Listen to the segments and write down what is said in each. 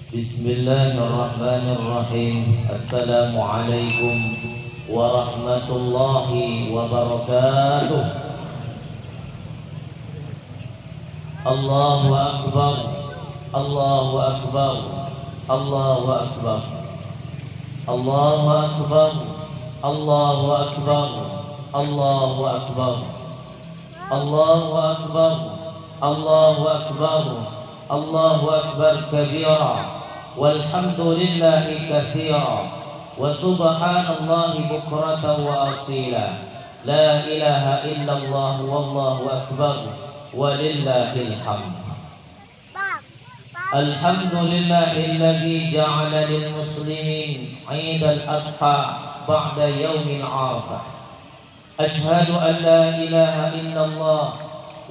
Bismillahirrahmanirrahim. Assalamualaikum warahmatullahi wabarakatuh. Allahu akbar, Allahu akbar, Allahu akbar, Allahu akbar, Allahu akbar, Allahu akbar, Allahu akbar, Allahu akbar, Allahu akbar kabira. Walhamdulillahi katsira wa subhanallahi bukratan wa asila. La ilaha illallah wallahu akbar walillahil hamd. Alhamdulillahilladzi ja'ala lil muslimin 'idal adha ba'da yaumil 'arafah. Ashhadu an la ilaha illallah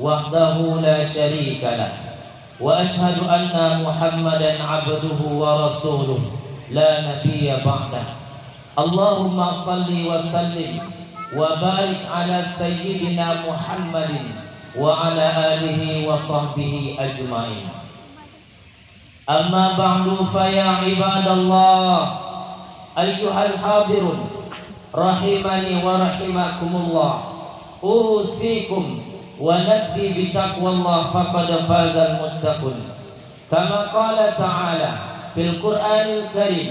wahdahu la syarika lah. وأشهد أن محمدا عبده ورسوله لا نبي بعده. اللهم صل وسلم وبارك على سيدنا محمد وعلى آله وصحبه أجمعين. أما بعد فيا عباد الله أيها الحاضرون رحمني ورحمكم الله، أوصيكم ونفسي بتقوى الله فقد فاز المتقون. كما قال تعالى في القرآن الكريم: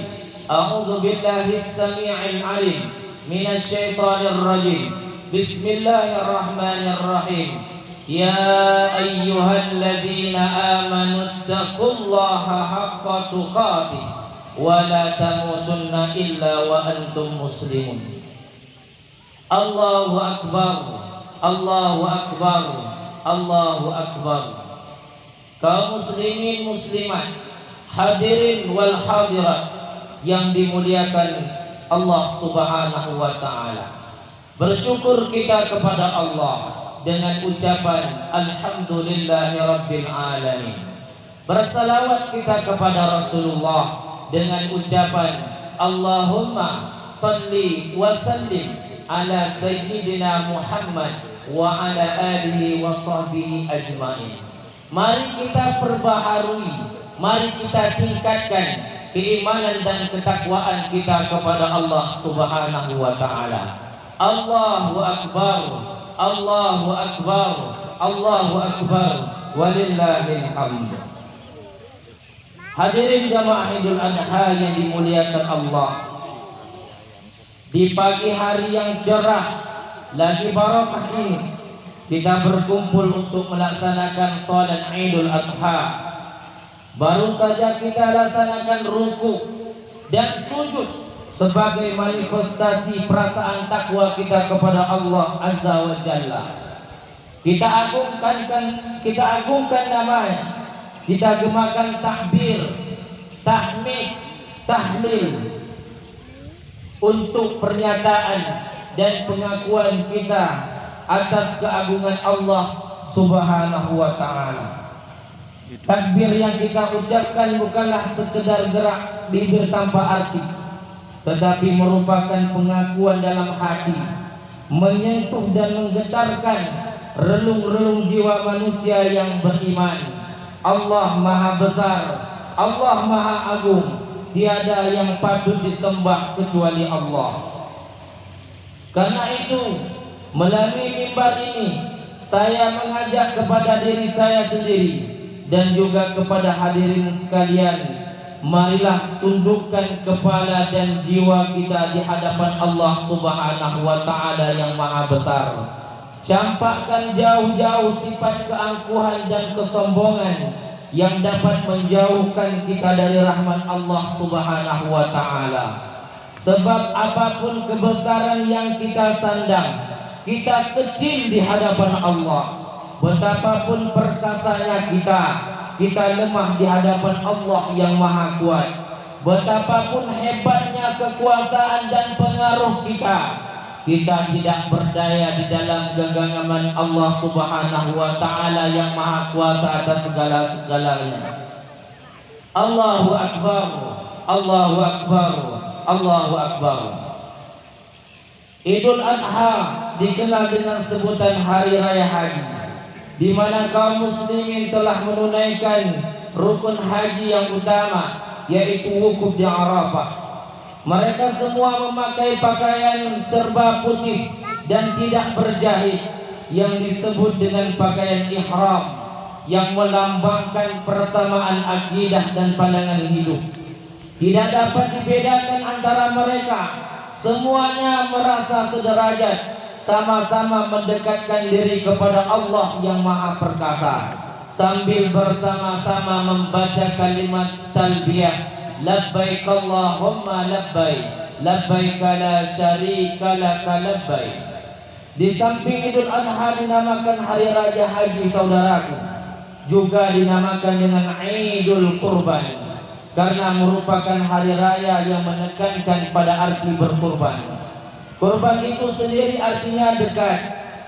أعوذ بالله السميع العليم من الشيطان الرجيم. بسم الله الرحمن الرحيم. يا أيها الذين آمنوا اتقوا الله حق تقاته ولا تموتن إلا وأنتم مسلمون. الله أكبر، Allahu akbar, Allahu akbar. Kaum muslimin muslimat, hadirin wal hadirat yang dimuliakan Allah Subhanahu wa taala. Bersyukur kita kepada Allah dengan ucapan alhamdulillahirabbil alamin. Bersalawat kita kepada Rasulullah dengan ucapan Allahumma shalli wa sallim ala sayyidina Muhammad wa ala alihi wa sahbihi ajma'in. Mari kita perbaharui, mari kita tingkatkan keimanan dan ketakwaan kita kepada Allah Subhanahu wa taala. Allahu akbar, Allahu akbar, Allahu akbar walillahil hamd. Hadirin jamaah Idul Adha yang dimuliakan Allah, di pagi hari yang cerah lagi barakah ini kita berkumpul untuk melaksanakan salat Idul Adha. Baru saja kita laksanakan ruku dan sujud sebagai manifestasi perasaan takwa kita kepada Allah Azza wa Jalla. Kita agungkan namanya, kita gemakan takbir, tahmid, tahlil untuk pernyataan dan pengakuan kita atas keagungan Allah Subhanahu wa taala. Takbir yang kita ucapkan bukanlah sekedar gerak, bibir tanpa arti, tetapi merupakan pengakuan dalam hati, menyentuh dan menggetarkan relung-relung jiwa manusia yang beriman. Allah Maha Besar, Allah Maha Agung, tiada yang patut disembah kecuali Allah. Karena itu, melalui mimbar ini saya mengajak kepada diri saya sendiri dan juga kepada hadirin sekalian, marilah tundukkan kepala dan jiwa kita di hadapan Allah Subhanahu wa Ta'ala yang Maha Besar. Campakkan jauh-jauh sifat keangkuhan dan kesombongan yang dapat menjauhkan kita dari rahmat Allah Subhanahu wa Ta'ala. Sebab apapun kebesaran yang kita sandang, kita kecil di hadapan Allah. Betapapun perkasanya kita lemah di hadapan Allah yang Maha Kuat. Betapapun hebatnya kekuasaan dan pengaruh kita tidak berdaya di dalam genggaman Allah Subhanahu wa Ta'ala yang Maha Kuasa atas segala-segalanya. Allahu Akbar, Allahu Akbar, Allahu Akbar. Idul Adha dikenal dengan sebutan Hari Raya Haji, di mana kaum muslimin telah menunaikan rukun haji yang utama, yaitu wukuf di Arafah. Mereka semua memakai pakaian serba putih dan tidak berjahit yang disebut dengan pakaian ihram, yang melambangkan persamaan akidah dan pandangan hidup. Tidak dapat dibedakan antara mereka. Semuanya merasa sederajat, sama-sama mendekatkan diri kepada Allah yang Maha Perkasa, sambil bersama-sama membaca kalimat talbiyah, labbaik Allahumma labbaik, labbaik la syarika laka labbaik. Di samping Idul Adha dinamakan Hari Raya Haji, saudaraku, juga dinamakan dengan Idul Kurban, karena merupakan hari raya yang menekankan pada arti berkurban. Kurban itu sendiri artinya dekat,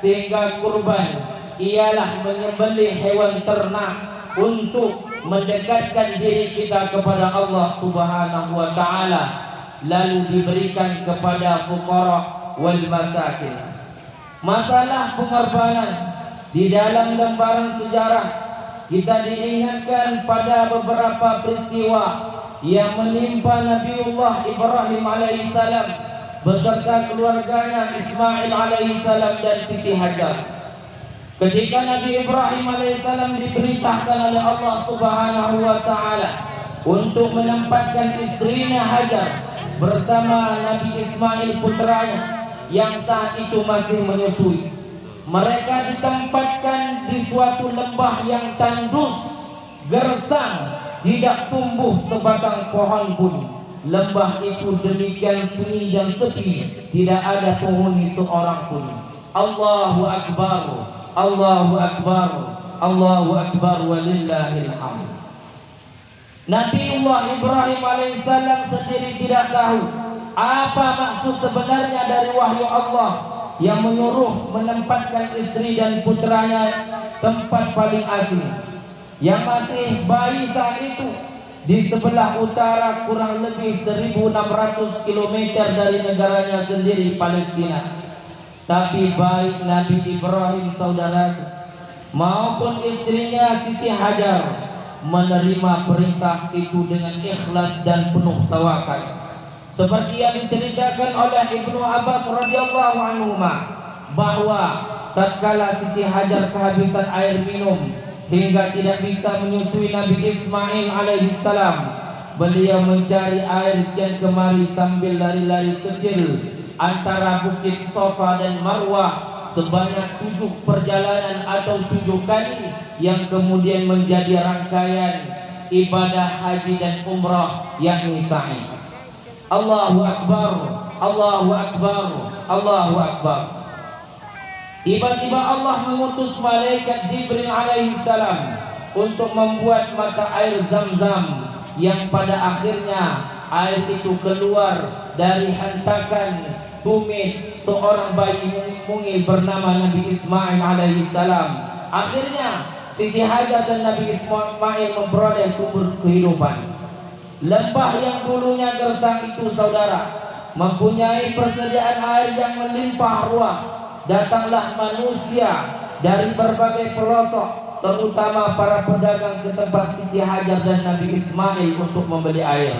sehingga kurban ialah menyembelih hewan ternak untuk mendekatkan diri kita kepada Allah Subhanahu wa Ta'ala, lalu diberikan kepada fuqara wal masakin. Masalah pengorbanan di dalam lembaran sejarah kita diingatkan pada beberapa peristiwa yang menimpa Nabiullah Ibrahim alaihissalam beserta keluarganya Ismail alaihissalam dan Siti Hajar. Ketika Nabi Ibrahim alaihissalam diperintahkan oleh Allah Subhanahu wa Ta'ala untuk menempatkan istrinya Hajar bersama Nabi Ismail putranya yang saat itu masih menyusui, mereka ditempatkan di suatu lembah yang tandus, gersang, tidak tumbuh sebatang pohon pun. Lembah itu demikian sunyi dan sepi, tidak ada penghuni seorang pun. Allahu Akbar, Allahu Akbar, Allahu Akbar, walillahil hamd. Nabiullah Ibrahim alaihissalam sendiri tidak tahu apa maksud sebenarnya dari wahyu Allah yang menyuruh menempatkan istri dan putranya tempat paling asing, yang masih bayi saat itu, di sebelah utara kurang lebih 1.600 km dari negaranya sendiri, Palestina. Tapi baik Nabi Ibrahim saudara maupun istrinya Siti Hajar menerima perintah itu dengan ikhlas dan penuh tawakal. Seperti yang diceritakan oleh Ibnu Abbas radhiyallahu anhu, bahwa tatkala Siti Hajar kehabisan air minum hingga tidak bisa menyusui Nabi Ismail alaihissalam, beliau mencari air kian kemari sambil lari-lari kecil antara Bukit Sofa dan Marwah sebanyak 7 perjalanan atau 7 kali, yang kemudian menjadi rangkaian ibadah haji dan umrah, yakni sa'i. Allahu Akbar, Allahu Akbar, Allahu Akbar. Tiba-tiba Allah mengutus malaikat Jibril alaihissalam untuk membuat mata air Zam-Zam, yang pada akhirnya air itu keluar dari hentakan tumit seorang bayi mungil bernama Nabi Ismail alaihissalam. Akhirnya Siti Hajar dan Nabi Ismail memperoleh sumber kehidupan. Lembah yang dulunya gersang itu saudara mempunyai persediaan air yang melimpah ruah. Datanglah manusia dari berbagai pelosok, terutama para pedagang ke tempat Siti Hajar dan Nabi Ismail untuk membeli air.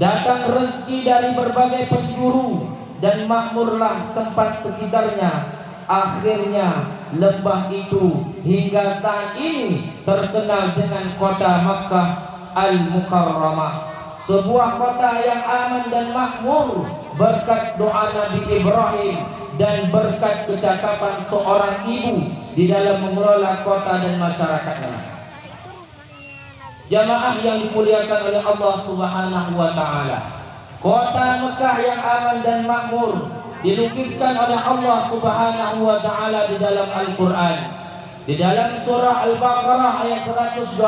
Datang rezeki dari berbagai penjuru dan makmurlah tempat sekitarnya. Akhirnya lembah itu hingga saat ini terkenal dengan kota Makkah Al-Mukarramah, sebuah kota yang aman dan makmur berkat doa Nabi Ibrahim dan berkat kecakapan seorang ibu di dalam mengelola kota dan masyarakatnya. Jamaah yang dimuliakan oleh Allah Subhanahu wa taala, kota Mekah yang aman dan makmur dilukiskan oleh Allah Subhanahu wa taala di dalam Al-Qur'an. Di dalam surah Al-Baqarah ayat 126,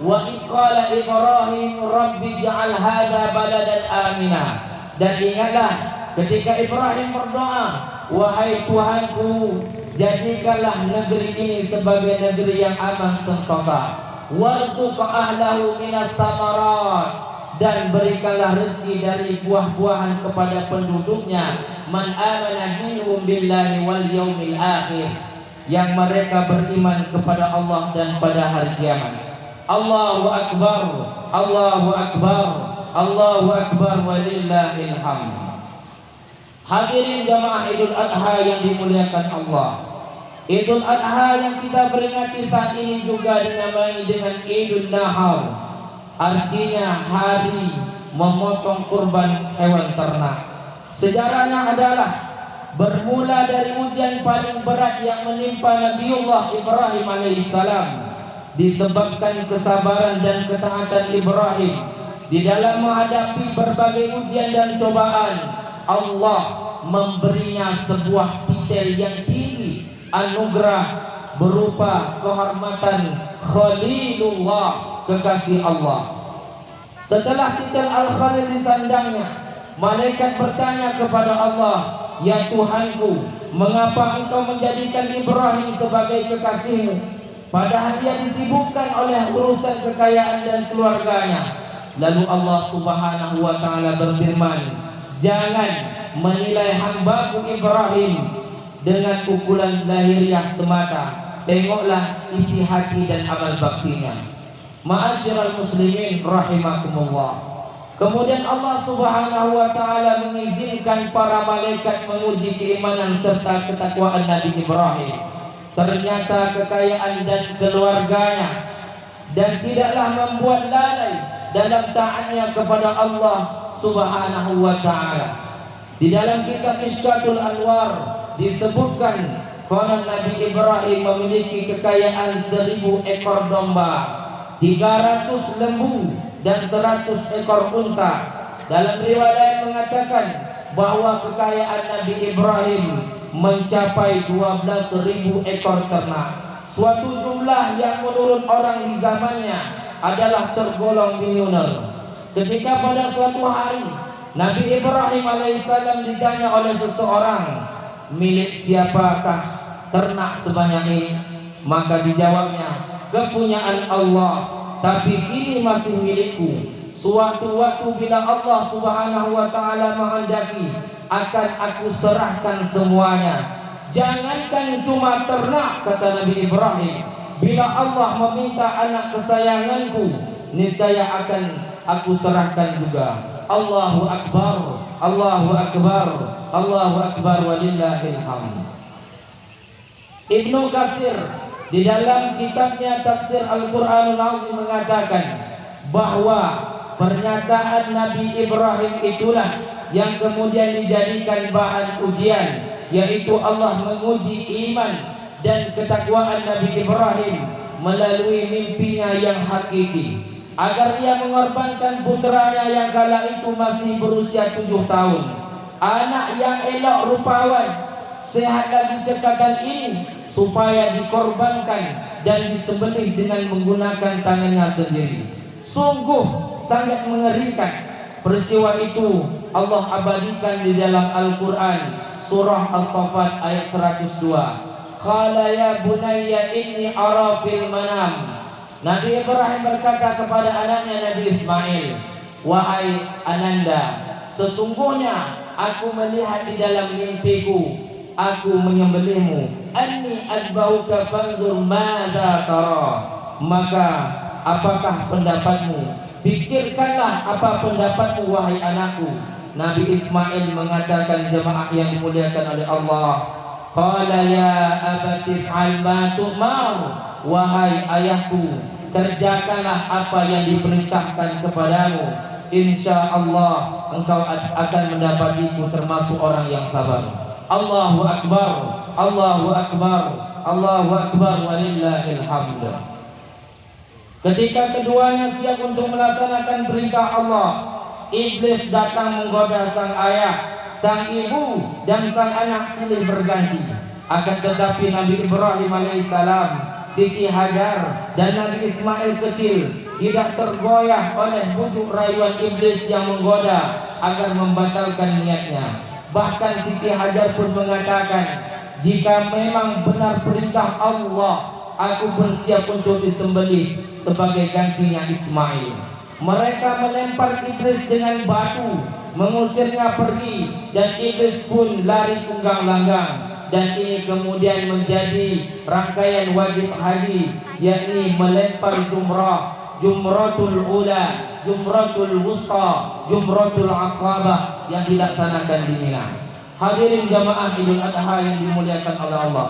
wa qala Ibrahim rabbi ja'al hadza baladan amina. Dan ingatlah ketika Ibrahim berdoa, wahai Tuhanku, jadikanlah negeri ini sebagai negeri yang aman sentosa. Warzuq ahlahu minas samarat, dan berikanlah rezeki dari buah-buahan kepada penduduknya, man amana minhum billahi wal yaumil akhir, yang mereka beriman kepada Allah dan pada hari kiamat. Allahu akbar, Allahu akbar, Allahu akbar, walillahil hamd. Hadirin jamaah Idul Adha yang dimuliakan Allah, Idul Adha yang kita peringati saat ini juga dinamai dengan Idul Nahar, artinya hari memotong kurban hewan ternak. Sejarahnya adalah bermula dari ujian paling berat yang menimpa Nabiullah Ibrahim alaihissalam, disebabkan kesabaran dan ketaatan Ibrahim di dalam menghadapi berbagai ujian dan cobaan. Allah memberinya sebuah titel yang tinggi, anugerah berupa kehormatan Khalilullah, kekasih Allah. Setelah titel Al-Khalil disandangnya, malaikat bertanya kepada Allah, ya Tuhanku, mengapa engkau menjadikan Ibrahim sebagai kekasihmu, padahal dia disibukkan oleh urusan kekayaan dan keluarganya? Lalu Allah Subhanahu wa taala berfirman, jangan menilai hambaku Ibrahim dengan ukuran lahiriah semata, tengoklah isi hati dan amal baktinya. Ma'asyiral muslimin rahimakumullah. Kemudian Allah Subhanahu wa taala mengizinkan para malaikat menguji keimanan serta ketakwaan Nabi Ibrahim. Ternyata kekayaan dan keluarganya dan tidaklah membuat lalai dalam taatnya kepada Allah Subhanahu wa taala. Di dalam kitab Mishkatul Anwar disebutkan konon Nabi Ibrahim memiliki kekayaan 1000 ekor domba, 300 lembu, dan 100 ekor unta. Dalam riwayat mengatakan bahwa kekayaan Nabi Ibrahim mencapai 12.000 ekor ternak, suatu jumlah yang menurut orang di zamannya adalah tergolong miliuner. Ketika pada suatu hari Nabi Ibrahim alaihissalam ditanya oleh seseorang, milik siapakah ternak sebanyak ini? Maka dijawabnya, kepunyaan Allah, tapi ini masih milikku. Suatu waktu bila Allah Subhanahu wa taala menghendaki, akan aku serahkan semuanya. Jangankan cuma ternak, kata Nabi Ibrahim, bila Allah meminta anak kesayanganku, niscaya akan aku serahkan juga. Allahu akbar, Allahu akbar, Allahu akbar, walillahil hamd. Ibnu Katsir di dalam kitabnya Tafsir Al-Qur'anul Azim mengatakan bahwa pernyataan Nabi Ibrahim itulah yang kemudian dijadikan bahan ujian, yaitu Allah menguji iman dan ketakwaan Nabi Ibrahim melalui mimpinya yang hakiki, agar ia mengorbankan putranya yang kala itu masih berusia 7 tahun. Anak yang elok rupawan, sehat lagi cekatan ini, supaya dikorbankan dan disembelih dengan menggunakan tangannya sendiri. Sungguh sangat mengerikan. Peristiwa itu Allah abadikan di dalam Al-Quran, surah As-Saffat ayat 102. Qala ya bunayya inni ara fil manam Nabi Ibrahim berkata kepada anaknya Nabi Ismail, "Wahai ananda, sesungguhnya aku melihat di dalam mimpiku, aku menyembelihmu. Anni adbauka fanzur madza tara." Maka apakah pendapatmu? Pikirkanlah apa pendapatmu wahai anakku. Nabi Ismail mengatakan, jemaah yang dimuliakan oleh Allah, qala ya abati fa'al ma tu'mar. Wahai ayahku, kerjakanlah apa yang diperintahkan kepadamu. Insya Allah engkau akan mendapatiku termasuk orang yang sabar. Allahu Akbar, Allahu Akbar, Allahu Akbar, walillahil hamd. Ketika keduanya siap untuk melaksanakan perintah Allah, iblis datang menggoda sang ayah, sang ibu, dan sang anak silih berganti. Akan tetapi Nabi Ibrahim alaihissalam, Siti Hajar, dan Nabi Ismail kecil tidak tergoyah oleh bujuk rayuan iblis yang menggoda agar membatalkan niatnya. Bahkan Siti Hajar pun mengatakan, jika memang benar perintah Allah, aku pun siap untuk disembelih sebagai gantinya Ismail. Mereka melempar iblis dengan batu, mengusirnya pergi, dan iblis pun lari tunggang langgang. Dan ini kemudian menjadi rangkaian wajib haji, yakni melempar jumrah, jumratul ula, jumratul wusta, jumratul aqabah yang dilaksanakan di Mina. Hadirin jamaah Idul Adha yang dimuliakan oleh Allah.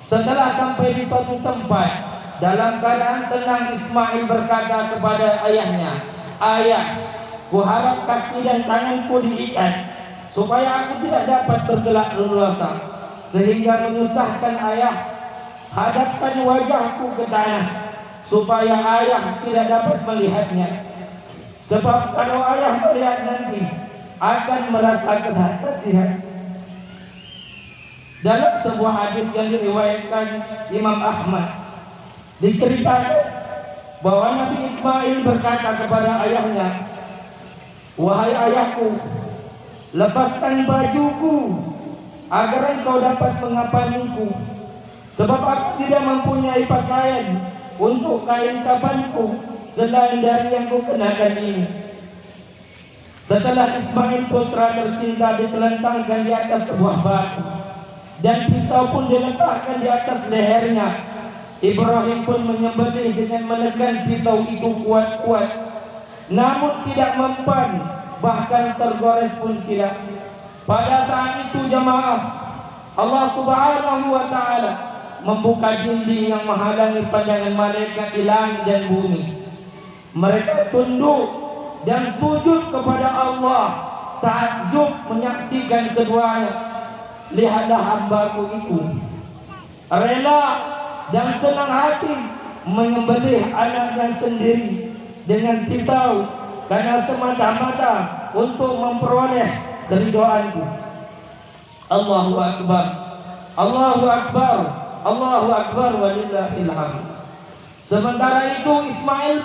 Setelah sampai di suatu tempat, dalam keadaan tenang, Ismail berkata kepada ayahnya, "Ayah, kuharap kaki dan tanganku diikat supaya aku tidak dapat bergerak leluasa, sehingga menyusahkan ayah. Hadapkan wajahku ke tanah supaya ayah tidak dapat melihatnya. Sebab kalau ayah melihat nanti akan merasa kasihan." Dalam sebuah hadis yang diriwayatkan Imam Ahmad, diceritakan bahwa Nabi Ismail berkata kepada ayahnya, "Wahai ayahku, lepaskan bajuku agar engkau dapat mengapaniku, sebab aku tidak mempunyai pakaian untuk kain kafanku selain dari yang kukenakan ini." Setelah Ismail putra tercinta ditelentangkan di atas sebuah batu dan pisau pun diletakkan di atas lehernya, Ibrahim pun menyembelih dengan menekan pisau itu kuat-kuat, namun tidak mempan, bahkan tergores pun tidak. Pada saat itu jemaah, Allah Subhanahu wa Ta'ala membuka dinding yang menghalangi pandangan malaikat di langit dan bumi. Mereka tunduk dan sujud kepada Allah, takjub menyaksikan keduanya. Lihatlah hambaku itu rela dan senang hati menyembelih anaknya sendiri dengan pisau karena semata-mata untuk memperoleh keridhaanku. Allahu Akbar, Allahu Akbar, Allahu Akbar, walillahil hamd. Sementara itu Ismail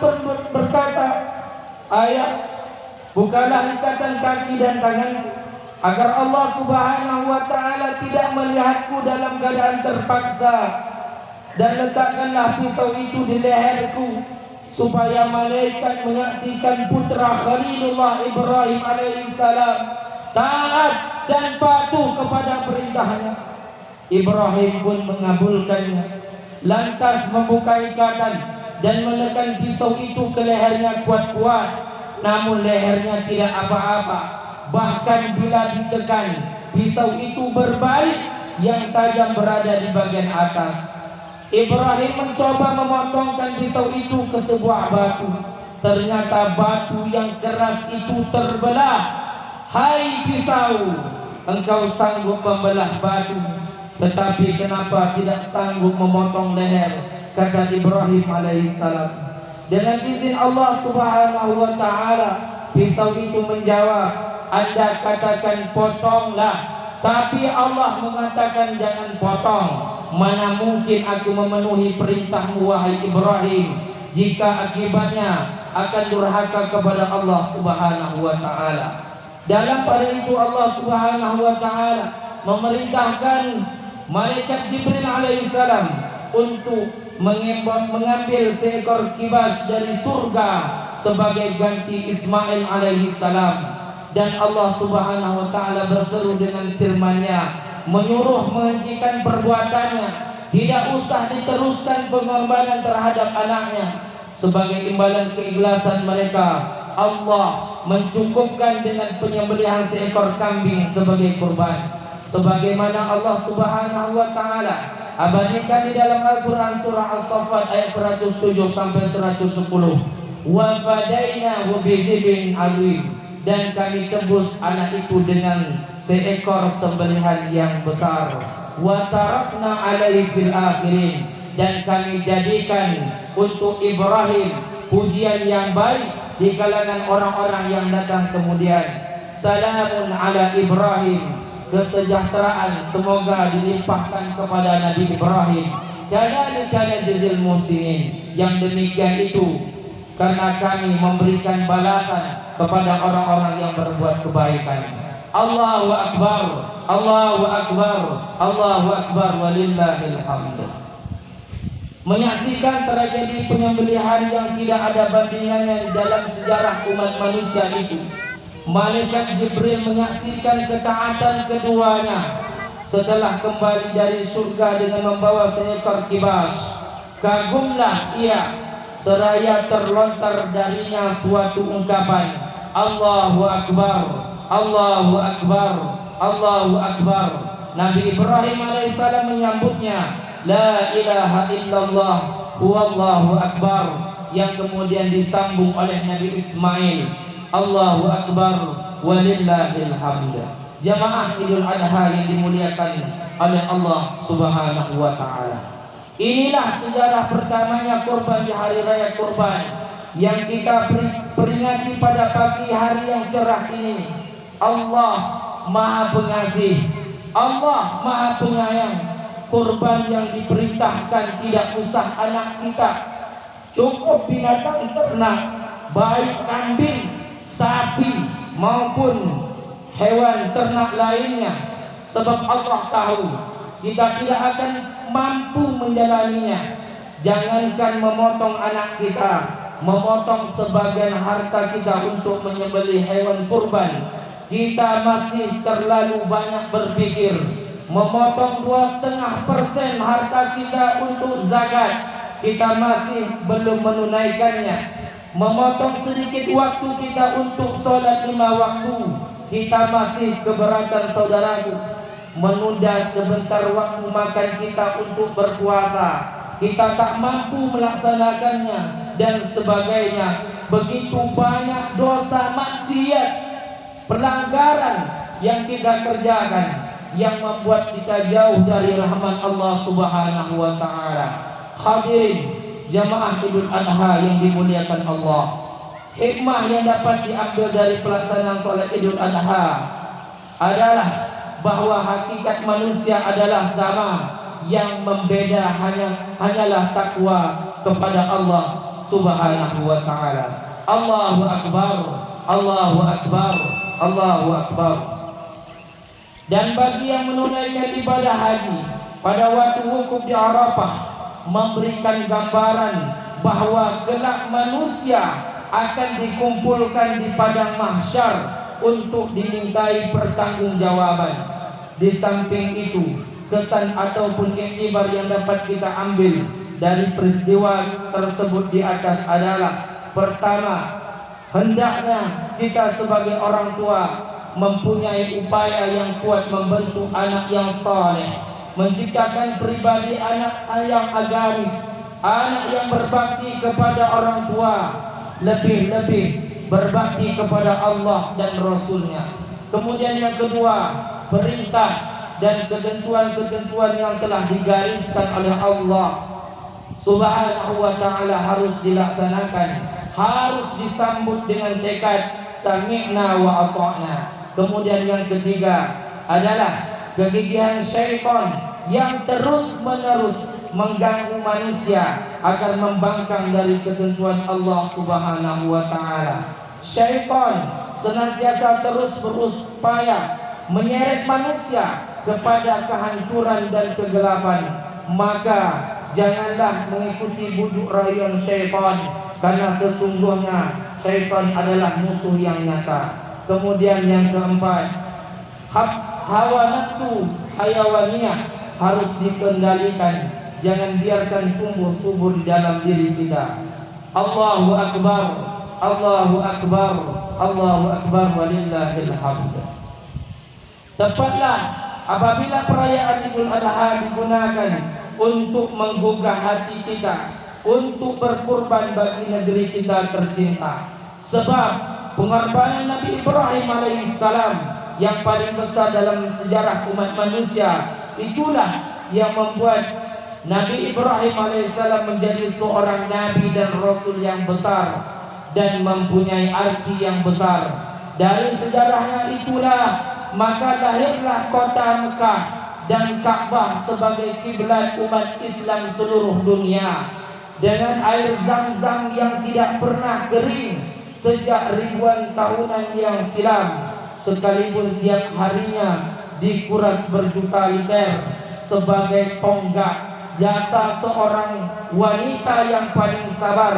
berkata, "Ayah, bukalah ikatan kaki dan tanganku agar Allah Subhanahu wa Ta'ala tidak melihatku dalam keadaan terpaksa, dan letakkanlah pisau itu di leherku supaya malaikat menyaksikan putra Khalilullah Ibrahim alaihissalam taat dan patuh kepada perintahnya." Ibrahim pun mengabulkannya, lantas membuka ikatan dan menekan pisau itu ke lehernya kuat-kuat, namun lehernya tidak apa-apa. Bahkan bila ditekan, pisau itu berbalik, yang tajam berada di bagian atas. Ibrahim mencoba memotongkan pisau itu ke sebuah batu. Ternyata batu yang keras itu terbelah. "Hai pisau, engkau sanggup membelah batu, tetapi kenapa tidak sanggup memotong leher?" kata Ibrahim alaihissalam. Dengan izin Allah Subhanahu wa Ta'ala, pisau itu menjawab, "Anda katakan potonglah, tapi Allah mengatakan jangan potong. Mana mungkin aku memenuhi perintahmu wahai Ibrahim, jika akibatnya akan durhaka kepada Allah Subhanahu wa Ta'ala." Dalam pada itu Allah Subhanahu wa Ta'ala memerintahkan malaikat Jibril alaihissalam untuk mengambil seekor kibas dari surga sebagai ganti Ismail alaihi salam. Dan Allah Subhanahu wa taala berseru dengan firman-Nya, menyuruh menghentikan perbuatannya, tidak usah diteruskan pengorbanan terhadap anaknya. Sebagai imbalan keikhlasan mereka, Allah mencukupkan dengan penyembelihan seekor kambing sebagai kurban. Sebagaimana Allah Subhanahu wa taala abadikan di dalam Al-Qur'an surah As-Saffat ayat 107 sampai 110. Wa fadainahu bizibin azim, dan kami tebus anak itu dengan seekor sembelihan yang besar. Wa tarakna alaihi fil akhirin, dan kami jadikan untuk Ibrahim pujian yang baik di kalangan orang-orang yang datang kemudian. Salamun ala Ibrahim, kesejahteraan semoga dilimpahkan kepada Nabi Ibrahim. Kadzalika najzil muhsinin, yang demikian itu karena kami memberikan balasan kepada orang-orang yang berbuat kebaikan. Allahu akbar, Allahu akbar, Allahu akbar, walillahil hamd. Menyaksikan tragedi penyembelihan yang tidak ada bandingannya dalam sejarah umat manusia itu, Malaikat Jibril menyaksikan ketaatan keduanya setelah kembali dari surga dengan membawa seekor kibas. Kagumlah ia seraya terlontar darinya suatu ungkapan, Allahu akbar, Allahu akbar, Allahu akbar. Nabi Ibrahim alaihissalam menyambutnya, la ilaha illallah huwallahu akbar, yang kemudian disambung oleh Nabi Ismail, Allahu akbar walillahil hamd. Jamaah Idul Adha yang dimuliakan oleh Allah Subhanahu wa taala. Inilah sejarah pertamanya kurban di hari raya kurban yang kita peringati pada pagi hari yang cerah ini. Allah Maha Pengasih, Allah Maha Penyayang. Kurban yang diperintahkan tidak usah anak kita, cukup binatang ternak, baik kambing, sapi maupun hewan ternak lainnya. Sebab Allah tahu kita tidak akan mampu menjalaninya. Jangankan memotong anak kita, memotong sebagian harta kita untuk menyembelih hewan kurban, kita masih terlalu banyak berpikir. Memotong 2,5% harta kita untuk zakat, kita masih belum menunaikannya. Memotong sedikit waktu kita untuk sholat 5 waktu, kita masih keberatan saudaraku. Menunda sebentar waktu makan kita untuk berpuasa, kita tak mampu melaksanakannya, dan sebagainya. Begitu banyak dosa maksiat, pelanggaran yang kita kerjakan, yang membuat kita jauh dari rahmat Allah Subhanahu wa taala. Hadirin jamaah Idul Adha yang dimuliakan Allah, hikmah yang dapat diambil dari pelaksanaan salat Idul Adha adalah bahwa hakikat manusia adalah sama, yang membeda hanyalah takwa kepada Allah Subhanahu wa taala. Allahu akbar, Allahu akbar, Allahu akbar. Dan bagi yang menunaikan ibadah haji pada waktu wukuf di Arafah, memberikan gambaran bahwa kelak manusia akan dikumpulkan di padang mahsyar untuk dimintai pertanggungjawaban. Di samping itu, kesan ataupun iktibar yang dapat kita ambil dari peristiwa tersebut di atas adalah: pertama, hendaknya kita sebagai orang tua mempunyai upaya yang kuat membentuk anak yang saleh, menciptakan pribadi anak yang agamis, anak yang berbakti kepada orang tua, lebih-lebih berbakti kepada Allah dan Rasulnya. Kemudian yang kedua, perintah dan ketentuan-ketentuan yang telah digariskan oleh Allah Subhanahu wa ta'ala harus dilaksanakan, harus disambut dengan tekad sami'na wa ata'na. Kemudian yang ketiga adalah kegigihan syaitan yang terus-menerus mengganggu manusia agar membangkang dari ketentuan Allah Subhanahu wa taala. Syaitan senantiasa terus berupaya menyeret manusia kepada kehancuran dan kegelapan. Maka janganlah mengikuti bujuk rayuan syaitan, karena sesungguhnya syaitan adalah musuh yang nyata. Kemudian yang keempat, hawa nafsu hayawaniyah harus dikendalikan. Jangan biarkan tumbuh subur di dalam diri kita. Allahu Akbar, Allahu Akbar, Allahu Akbar, walillahil hamd. Tepatlah apabila perayaan Idul Adha digunakan untuk menggugah hati kita, untuk berkorban bagi negeri kita tercinta. Sebab pengorbanan Nabi Ibrahim alaihissalam yang paling besar dalam sejarah umat manusia, itulah yang membuat Nabi Ibrahim alaihissalam menjadi seorang nabi dan rasul yang besar dan mempunyai arti yang besar. Dari sejarahnya itulah maka lahirlah kota Mekah dan Ka'bah sebagai kiblat umat Islam seluruh dunia, dengan air Zam-Zam yang tidak pernah kering sejak ribuan tahunan yang silam, sekalipun tiap harinya dikuras berjuta liter sebagai tonggak jasa seorang wanita yang paling sabar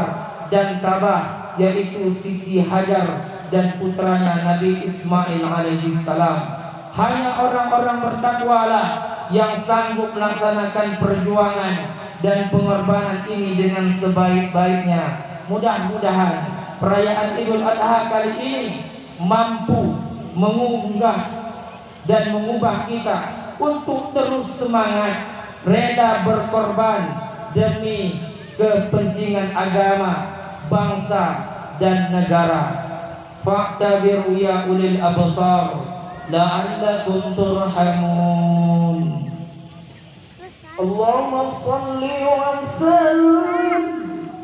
dan tabah, yaitu Siti Hajar dan putranya Nabi Ismail alaihissalam. Hanya orang-orang bertakwalah yang sanggup melaksanakan perjuangan dan pengorbanan ini dengan sebaik-baiknya. Mudah-mudahan perayaan Idul Adha kali ini mampu mengunggah dan mengubah kita untuk terus semangat, rela berkorban demi kepentingan agama, bangsa dan negara. Fa'tabiru ya ulil absar la'allakum turhamun. Allahumma salli wa sallim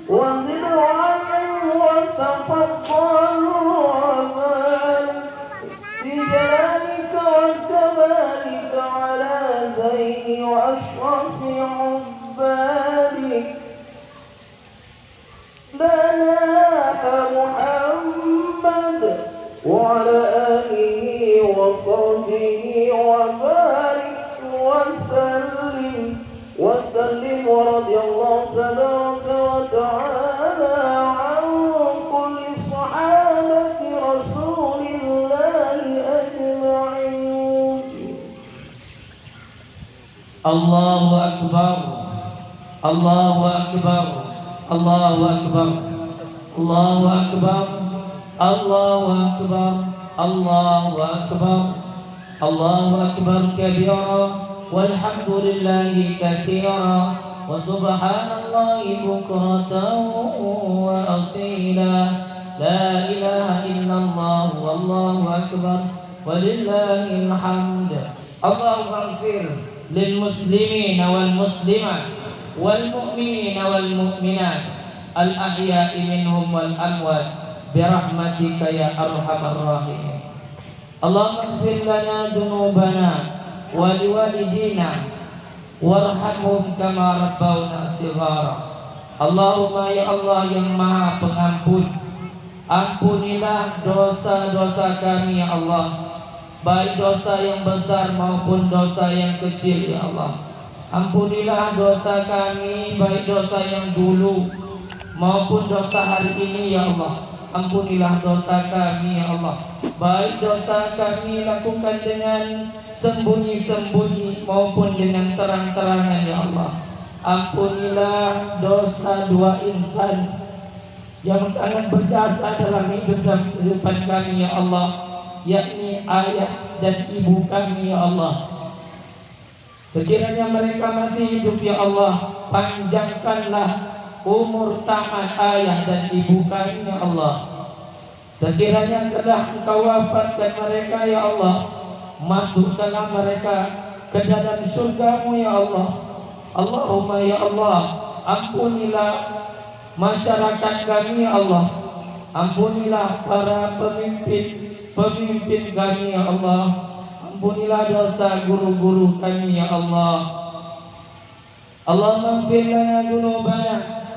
wa zid wa'alim wa tafaddal wa barik bi jalalika wa kamalika ala zaini wa ashrafi ubbadik lana Muhammad wa ala alihi wa sahbihi wa barik wa sallim وسلم ورضي الله تبارك وتعالى عن كل صحابة رسول الله أجمعين. الله أكبر، الله أكبر، الله أكبر، الله أكبر، الله أكبر، الله أكبر، الله أكبر كبيرا والحمد لله كثيرا وسبحان الله بكرة وأصيلا. لا إله إلا الله والله أكبر ولله الحمد. اللهم اغفر للمسلمين والمسلمات والمؤمنين والمؤمنات الأحياء منهم والأموات برحمتك يا أرحم الراحمين. اللهم اغفر لنا ذنوبنا waliwalidina warhamhum kama rabbawna shighara. Allahumma ya Allah yang maha pengampun, ampunilah dosa-dosa kami ya Allah, baik dosa yang besar maupun dosa yang kecil ya Allah. Ampunilah dosa kami, baik dosa yang dulu maupun dosa hari ini ya Allah. Ampunilah dosa kami ya Allah, baik dosa kami lakukan dengan sembunyi-sembunyi maupun dengan terang-terangan ya Allah. Ampunilah dosa dua insan yang sangat berjasa dalam hidup dan kehidupan kami ya Allah, yakni ayah dan ibu kami ya Allah. Sekiranya mereka masih hidup ya Allah, panjangkanlah umur tamat ayah dan ibu kami ya Allah. Sekiranya telah Engkau wafatkan mereka ya Allah, masukkanlah mereka ke dalam surga-Mu ya Allah. Allahumma ya Allah, ampunilah masyarakat kami ya Allah, ampunilah para pemimpin kami ya Allah, ampunilah dosa guru-guru kami ya Allah. Allahumma ighfir lana dhunubana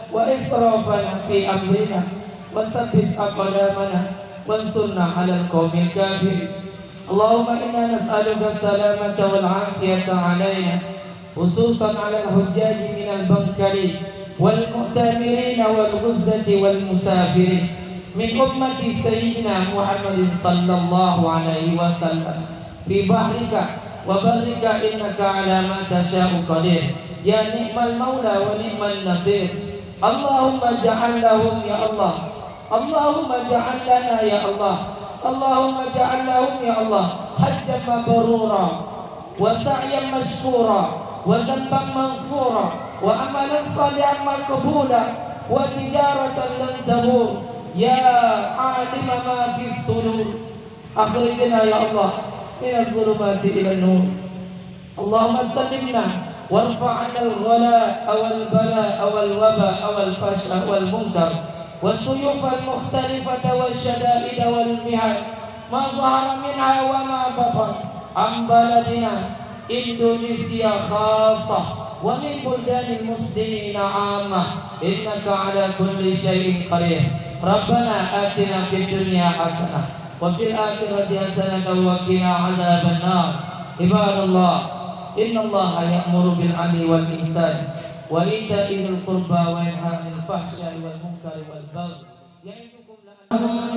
wa israfana fi amrina wa tsabbit aqdamana wansurna 'alal qaumil kafirin. Allahumma inna nas'aluka as-salamata wal 'afiyata 'alaina خصوصا على الحجاج من البنكريس والمعتمرين والغزاة والمسافرين من أمة سيدنا محمد صلى الله عليه وسلم في بحرك وبرك إنك على ما تشاء قدير يا نعم المولى ونعم النصير. اللهم اجعل لهم يا الله، اللهم اجعل لنا يا الله، اللهم اجعل لهم يا الله حجا مبرورا وسعيا مشكورا وذنبا مغفورا وعملا صالحا مقبولا وتجارة لن تبور يا عالم ما في الصدور. أخرجنا يا الله من الظلمات إلى النور. اللهم سلمنا وارفع عنا الغلاء والبلاء والوباء والفحش والمنكر والسيوف المختلفة والشدائد والمحن ما ظهر منها وما بطن عن بلدنا إندونيسيا خاصة ومن بلدان المسلمين عامة إنك على كل شيء قدير. ربنا آتنا في الدنيا حسنة وفي الآخرة حسنة وقنا عذاب النار. عباد الله إن الله يأمر بالعدل والإحسان وإيتاء ذي القربى وينهى عن الفحشاء والمنكر والبغي يعظكم لعلكم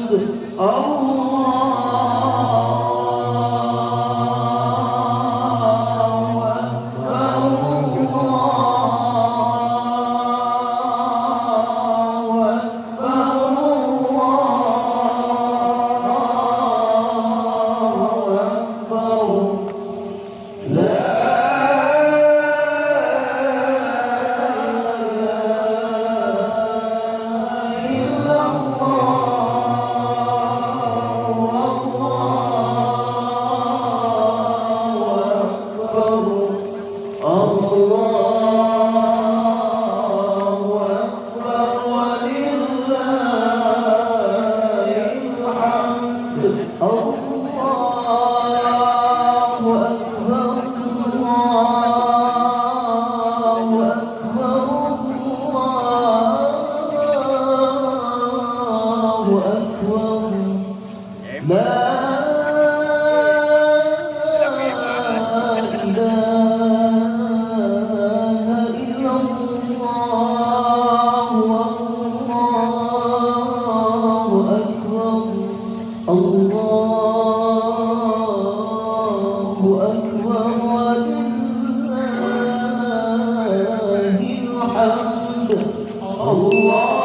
الله